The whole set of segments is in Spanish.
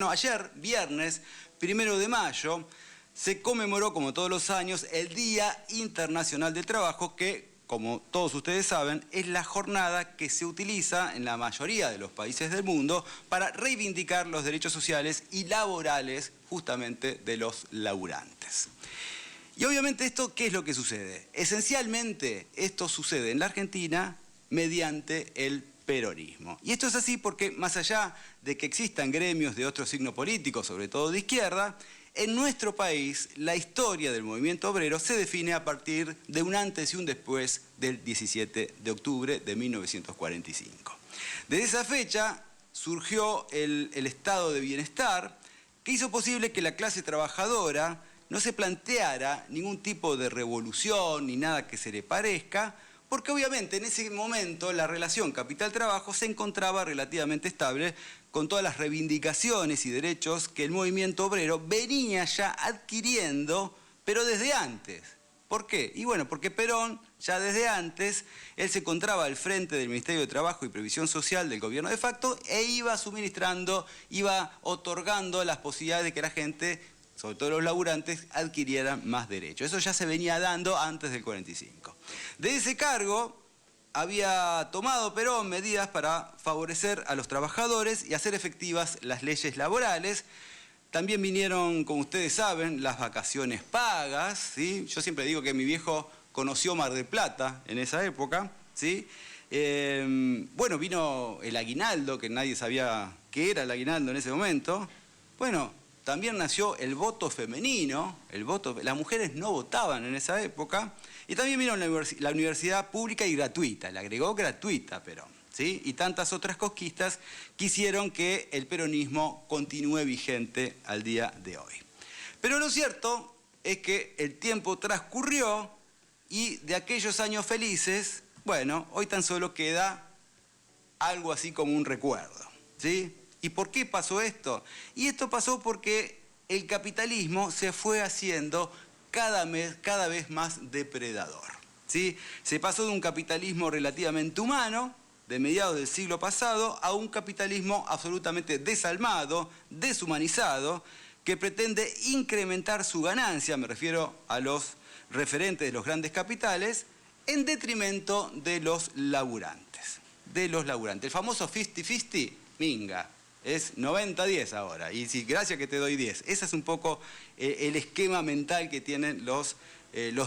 Bueno, ayer, viernes 1 de mayo, se conmemoró, como todos los años, el Día Internacional del Trabajo, que, como todos ustedes saben, es la jornada que se utiliza en la mayoría de los países del mundo para reivindicar los derechos sociales y laborales justamente de los laburantes. Y obviamente esto, ¿qué es lo que sucede? Esencialmente, esto sucede en la Argentina mediante el peronismo. Y esto es así porque, más allá de que existan gremios de otro signo político, sobre todo de izquierda, en nuestro país la historia del movimiento obrero se define a partir de un antes y un después del 17 de octubre de 1945. Desde esa fecha surgió el estado de bienestar que hizo posible que la clase trabajadora no se planteara ningún tipo de revolución ni nada que se le parezca, porque obviamente en ese momento la relación capital-trabajo se encontraba relativamente estable con todas las reivindicaciones y derechos que el movimiento obrero venía ya adquiriendo, pero desde antes. ¿Por qué? Y bueno, porque Perón, ya desde antes, él se encontraba al frente del Ministerio de Trabajo y Previsión Social del gobierno de facto e iba suministrando, iba otorgando las posibilidades de que la gente, sobre todo los laburantes, adquirieran más derechos. Eso ya se venía dando antes del 45. De ese cargo había tomado Perón medidas para favorecer a los trabajadores y hacer efectivas las leyes laborales. También vinieron, como ustedes saben, las vacaciones pagas, ¿sí? Yo siempre digo que mi viejo conoció Mar del Plata en esa época, ¿sí? Bueno, vino el aguinaldo, que nadie sabía qué era el aguinaldo en ese momento. Bueno, también nació el voto femenino, las mujeres no votaban en esa época, y también vino la universidad pública y gratuita, le agregó gratuita Perón, ¿sí? Y tantas otras conquistas que hicieron que el peronismo continúe vigente al día de hoy. Pero lo cierto es que el tiempo transcurrió y de aquellos años felices, bueno, hoy tan solo queda algo así como un recuerdo, ¿sí? ¿Y por qué pasó esto? Y esto pasó porque el capitalismo se fue haciendo cada vez más depredador, ¿sí? Se pasó de un capitalismo relativamente humano, de mediados del siglo pasado, a un capitalismo absolutamente desalmado, deshumanizado, que pretende incrementar su ganancia, me refiero a los referentes de los grandes capitales, en detrimento de los laburantes. El famoso 50-50, minga. Es 90-10 ahora, y si gracias que te doy 10. Ese es un poco el esquema mental que tienen los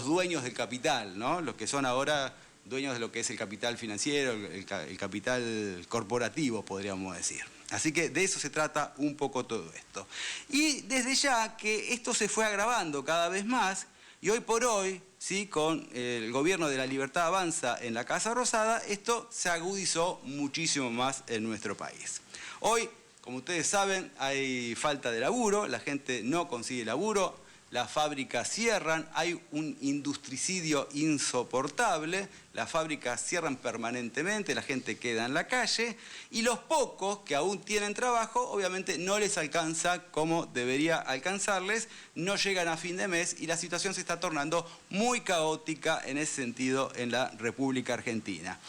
dueños del capital, ¿no? Los que son ahora dueños de lo que es el capital financiero, el capital corporativo, podríamos decir. Así que de eso se trata un poco todo esto. Y desde ya que esto se fue agravando cada vez más, y hoy por hoy, ¿sí? Con el gobierno de la Libertad Avanza en la Casa Rosada, esto se agudizó muchísimo más en nuestro país. Hoy, como ustedes saben, hay falta de laburo, la gente no consigue laburo, las fábricas cierran, hay un industricidio insoportable, las fábricas cierran permanentemente, la gente queda en la calle y los pocos que aún tienen trabajo, obviamente no les alcanza como debería alcanzarles, no llegan a fin de mes y la situación se está tornando muy caótica en ese sentido en la República Argentina.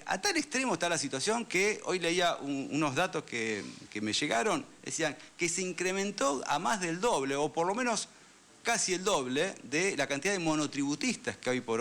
A tal extremo está la situación que hoy leía unos datos que me llegaron, decían que se incrementó a más del doble, o por lo menos casi el doble de la cantidad de monotributistas que hoy por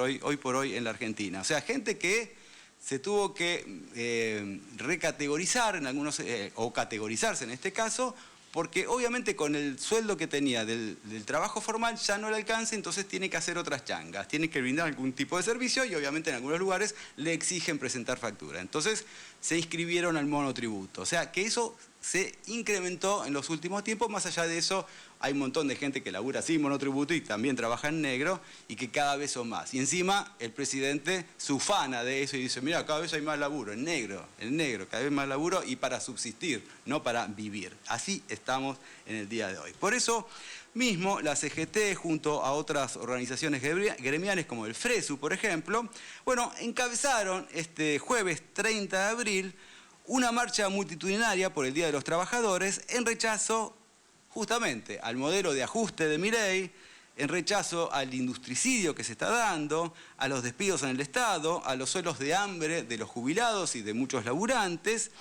hoy en la Argentina. O sea, gente que se tuvo que recategorizar en algunos, o categorizarse en este caso, porque obviamente con el sueldo que tenía del trabajo formal ya no le alcanza, entonces tiene que hacer otras changas, tiene que brindar algún tipo de servicio y obviamente en algunos lugares le exigen presentar factura. Entonces se inscribieron al monotributo. O sea que eso se incrementó en los últimos tiempos. Más allá de eso, hay un montón de gente que labura sin monotributo y también trabaja en negro y que cada vez son más. Y encima el presidente se ufana de eso y dice, mira, cada vez hay más laburo, en negro, cada vez más laburo y para subsistir, no para vivir. Así estamos en el día de hoy. Por eso mismo la CGT junto a otras organizaciones gremiales como el FRESU, por ejemplo, bueno, encabezaron este jueves 30 de abril una marcha multitudinaria por el Día de los Trabajadores en rechazo justamente al modelo de ajuste de Milei, en rechazo al industricidio que se está dando, a los despidos en el Estado, a los suelos de hambre de los jubilados y de muchos laburantes,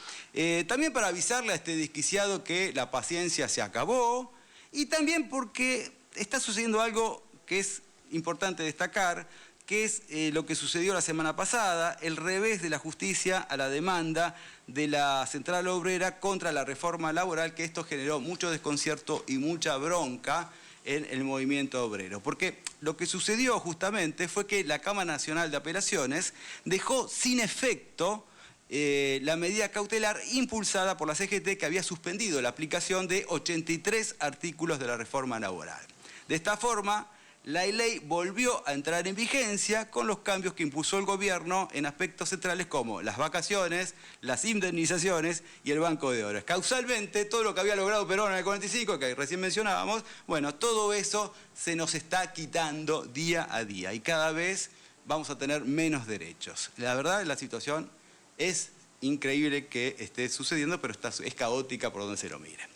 también para avisarle a este desquiciado que la paciencia se acabó, y también porque está sucediendo algo que es importante destacar, que es lo que sucedió la semana pasada, el revés de la justicia a la demanda de la Central Obrera contra la reforma laboral, que esto generó mucho desconcierto y mucha bronca en el movimiento obrero. Porque lo que sucedió justamente fue que la Cámara Nacional de Apelaciones dejó sin efecto la medida cautelar impulsada por la CGT, que había suspendido la aplicación de 83 artículos de la reforma laboral. De esta forma, la ley volvió a entrar en vigencia con los cambios que impuso el gobierno en aspectos centrales como las vacaciones, las indemnizaciones y el Banco de Oro. Causalmente, todo lo que había logrado Perón en el 45, que recién mencionábamos, bueno, todo eso se nos está quitando día a día y cada vez vamos a tener menos derechos. La verdad, la situación es increíble que esté sucediendo, pero es caótica por donde se lo mire.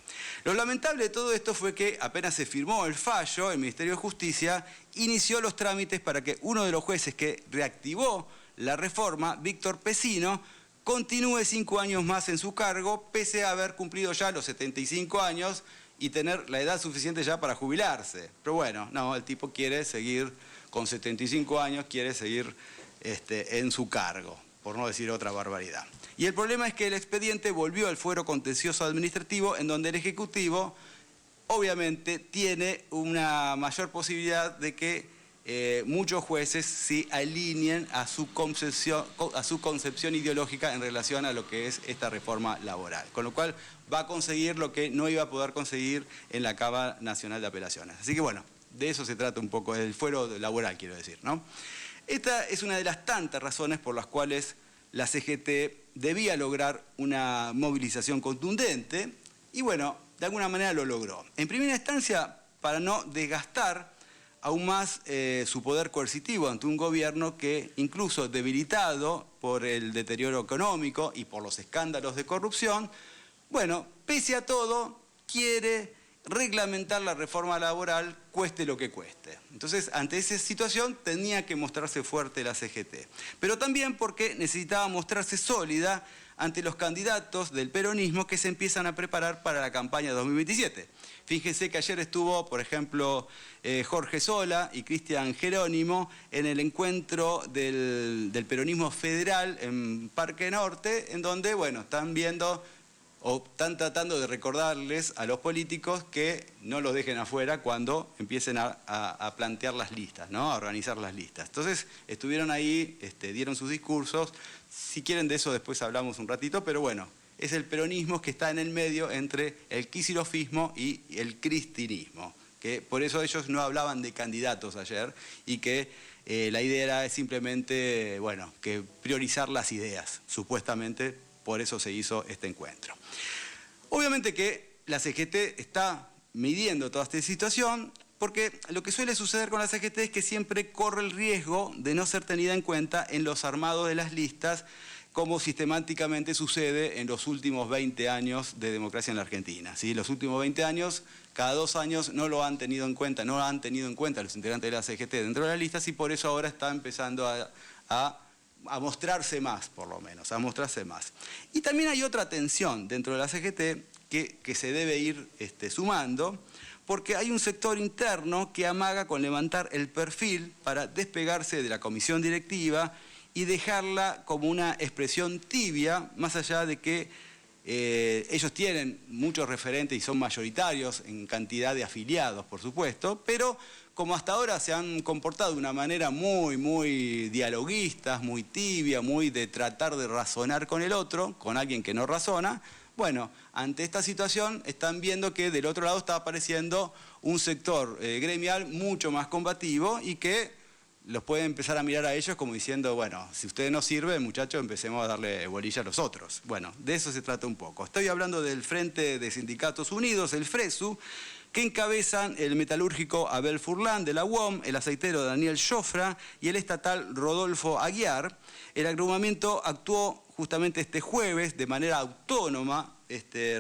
Lo lamentable de todo esto fue que apenas se firmó el fallo, el Ministerio de Justicia inició los trámites para que uno de los jueces que reactivó la reforma, Víctor Pesino, continúe 5 años más en su cargo, pese a haber cumplido ya los 75 años y tener la edad suficiente ya para jubilarse. Pero bueno, no, el tipo quiere seguir con 75 años, quiere seguir en su cargo, por no decir otra barbaridad. Y el problema es que el expediente volvió al fuero contencioso administrativo, en donde el Ejecutivo obviamente tiene una mayor posibilidad de que muchos jueces se alineen a su concepción ideológica en relación a lo que es esta reforma laboral. Con lo cual va a conseguir lo que no iba a poder conseguir en la Cámara Nacional de Apelaciones. Así que bueno, de eso se trata un poco, del fuero laboral, quiero decir, ¿no? Esta es una de las tantas razones por las cuales la CGT debía lograr una movilización contundente y bueno, de alguna manera lo logró. En primera instancia, para no desgastar aún más su poder coercitivo ante un gobierno que, incluso debilitado por el deterioro económico y por los escándalos de corrupción, bueno, pese a todo, quiere reglamentar la reforma laboral cueste lo que cueste. Entonces, ante esa situación tenía que mostrarse fuerte la CGT. Pero también porque necesitaba mostrarse sólida ante los candidatos del peronismo que se empiezan a preparar para la campaña 2027. Fíjense que ayer estuvo, por ejemplo, Jorge Sola y Cristian Jerónimo en el encuentro del peronismo federal en Parque Norte, en donde, bueno, están viendo o están tratando de recordarles a los políticos que no los dejen afuera cuando empiecen a plantear las listas, ¿no? A organizar las listas. Entonces, estuvieron ahí, dieron sus discursos. Si quieren de eso después hablamos un ratito, pero bueno, es el peronismo que está en el medio entre el kicillovismo y el cristinismo, que por eso ellos no hablaban de candidatos ayer y que la idea era simplemente, bueno, que priorizar las ideas, supuestamente. Por eso se hizo este encuentro. Obviamente que la CGT está midiendo toda esta situación, porque lo que suele suceder con la CGT es que siempre corre el riesgo de no ser tenida en cuenta en los armados de las listas, como sistemáticamente sucede en los últimos 20 años de democracia en la Argentina. ¿Sí? Los últimos 20 años, cada 2 años no lo han tenido en cuenta, no han tenido en cuenta los integrantes de la CGT dentro de las listas y por eso ahora está empezando a mostrarse más, por lo menos, a mostrarse más. Y también hay otra tensión dentro de la CGT que se debe ir sumando, porque hay un sector interno que amaga con levantar el perfil para despegarse de la comisión directiva y dejarla como una expresión tibia, más allá de que ellos tienen muchos referentes y son mayoritarios en cantidad de afiliados, por supuesto, pero como hasta ahora se han comportado de una manera muy dialoguista, muy tibia, muy de tratar de razonar con el otro, con alguien que no razona, bueno, ante esta situación están viendo que del otro lado está apareciendo un sector gremial mucho más combativo y que los puede empezar a mirar a ellos como diciendo, bueno, si ustedes no sirven, muchachos, empecemos a darle bolilla a los otros. Bueno, de eso se trata un poco. Estoy hablando del Frente de Sindicatos Unidos, el FRESU, que encabezan el metalúrgico Abel Furlan de la UOM, el aceitero Daniel Jofra y el estatal Rodolfo Aguiar. El agrupamiento actuó justamente este jueves de manera autónoma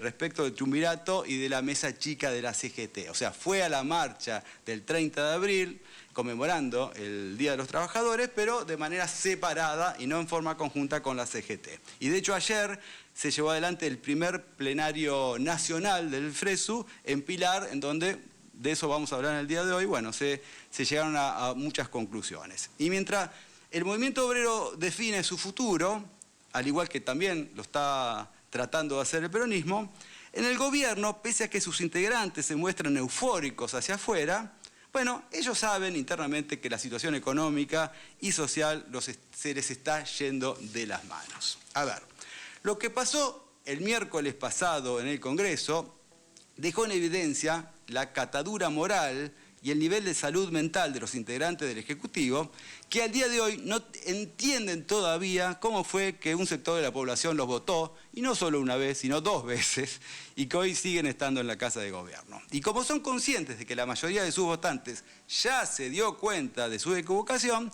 respecto del triunvirato y de la mesa chica de la CGT. O sea, fue a la marcha del 30 de abril, conmemorando el Día de los Trabajadores, pero de manera separada y no en forma conjunta con la CGT. Y de hecho ayer se llevó adelante el primer plenario nacional del FRESU en Pilar, en donde, de eso vamos a hablar en el día de hoy, bueno, se llegaron a muchas conclusiones. Y mientras el movimiento obrero define su futuro, al igual que también lo está tratando de hacer el peronismo, en el gobierno, pese a que sus integrantes se muestran eufóricos hacia afuera, bueno, ellos saben internamente que la situación económica y social se les está yendo de las manos. A ver, lo que pasó el miércoles pasado en el Congreso dejó en evidencia la catadura moral y el nivel de salud mental de los integrantes del Ejecutivo, que al día de hoy no entienden todavía cómo fue que un sector de la población los votó, y no solo una vez, sino 2 veces, y que hoy siguen estando en la Casa de Gobierno. Y como son conscientes de que la mayoría de sus votantes ya se dio cuenta de su equivocación,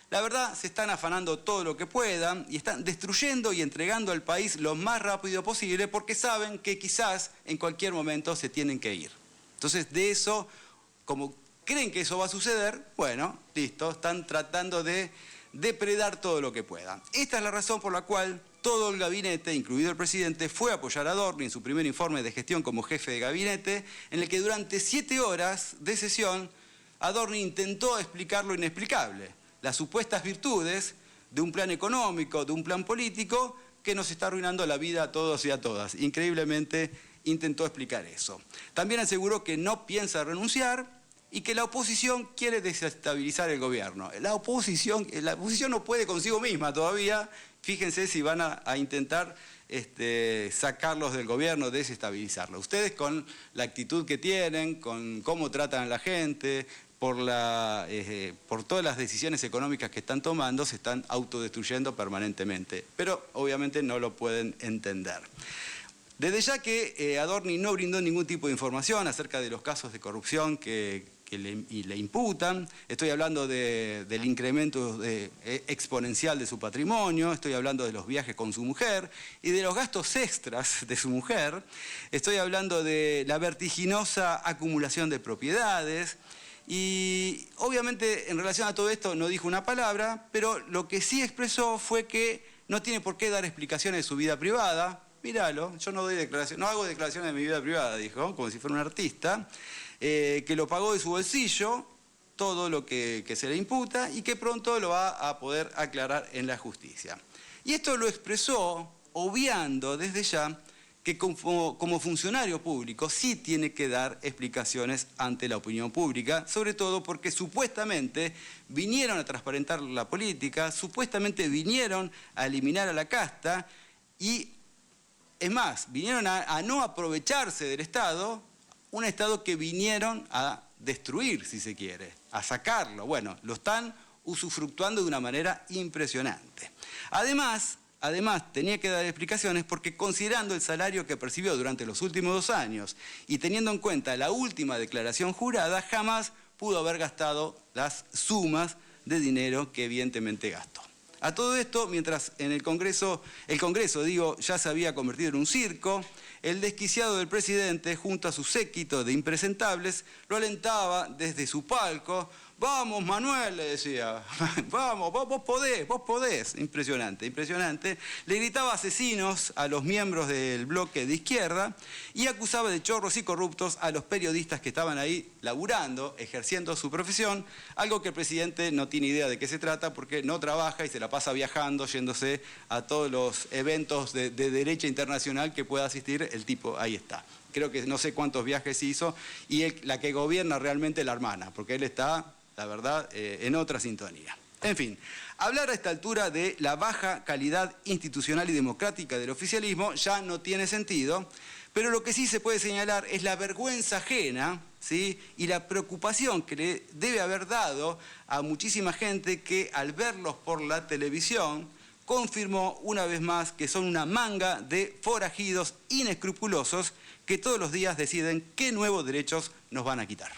la verdad se están afanando todo lo que puedan y están destruyendo y entregando al país lo más rápido posible porque saben que quizás en cualquier momento se tienen que ir. Entonces de eso, como creen que eso va a suceder, bueno, listo, están tratando de depredar todo lo que puedan. Esta es la razón por la cual todo el gabinete, incluido el presidente, fue a apoyar a Adorni en su primer informe de gestión como jefe de gabinete, en el que durante 7 horas de sesión Adorni intentó explicar lo inexplicable, las supuestas virtudes de un plan económico, de un plan político que nos está arruinando la vida a todos y a todas. Increíblemente intentó explicar eso. También aseguró que no piensa renunciar y que la oposición quiere desestabilizar el gobierno. La oposición no puede consigo misma todavía. Fíjense si van a intentar sacarlos del gobierno, desestabilizarlo. Ustedes con la actitud que tienen, con cómo tratan a la gente, por todas las decisiones económicas que están tomando, se están autodestruyendo permanentemente. Pero obviamente no lo pueden entender. Desde ya que Adorni no brindó ningún tipo de información acerca de los casos de corrupción que le imputan, estoy hablando del incremento exponencial de su patrimonio, estoy hablando de los viajes con su mujer y de los gastos extras de su mujer, estoy hablando de la vertiginosa acumulación de propiedades y obviamente en relación a todo esto no dijo una palabra, pero lo que sí expresó fue que no tiene por qué dar explicaciones de su vida privada. Míralo, yo no hago declaraciones de mi vida privada, dijo, como si fuera un artista, que lo pagó de su bolsillo, todo lo que se le imputa, y que pronto lo va a poder aclarar en la justicia. Y esto lo expresó obviando desde ya que como funcionario público sí tiene que dar explicaciones ante la opinión pública, sobre todo porque supuestamente vinieron a transparentar la política, supuestamente vinieron a eliminar a la casta y es más, vinieron a no aprovecharse del Estado, un Estado que vinieron a destruir, si se quiere, a sacarlo. Bueno, lo están usufructuando de una manera impresionante. Además, tenía que dar explicaciones porque considerando el salario que percibió durante los últimos 2 años y teniendo en cuenta la última declaración jurada, jamás pudo haber gastado las sumas de dinero que evidentemente gastó. A todo esto, mientras en el Congreso ya se había convertido en un circo, el desquiciado del presidente, junto a su séquito de impresentables, lo alentaba desde su palco. Vamos, Manuel, le decía, vamos, vos podés. Impresionante, impresionante. Le gritaba asesinos a los miembros del bloque de izquierda y acusaba de chorros y corruptos a los periodistas que estaban ahí laburando, ejerciendo su profesión, algo que el presidente no tiene idea de qué se trata porque no trabaja y se la pasa viajando, yéndose a todos los eventos de derecha internacional que pueda asistir, el tipo ahí está. Creo que no sé cuántos viajes hizo y la que gobierna realmente la hermana, porque él está, la verdad, en otra sintonía. En fin, hablar a esta altura de la baja calidad institucional y democrática del oficialismo ya no tiene sentido, pero lo que sí se puede señalar es la vergüenza ajena, ¿sí?, y la preocupación que le debe haber dado a muchísima gente que al verlos por la televisión confirmó una vez más que son una manga de forajidos inescrupulosos que todos los días deciden qué nuevos derechos nos van a quitar.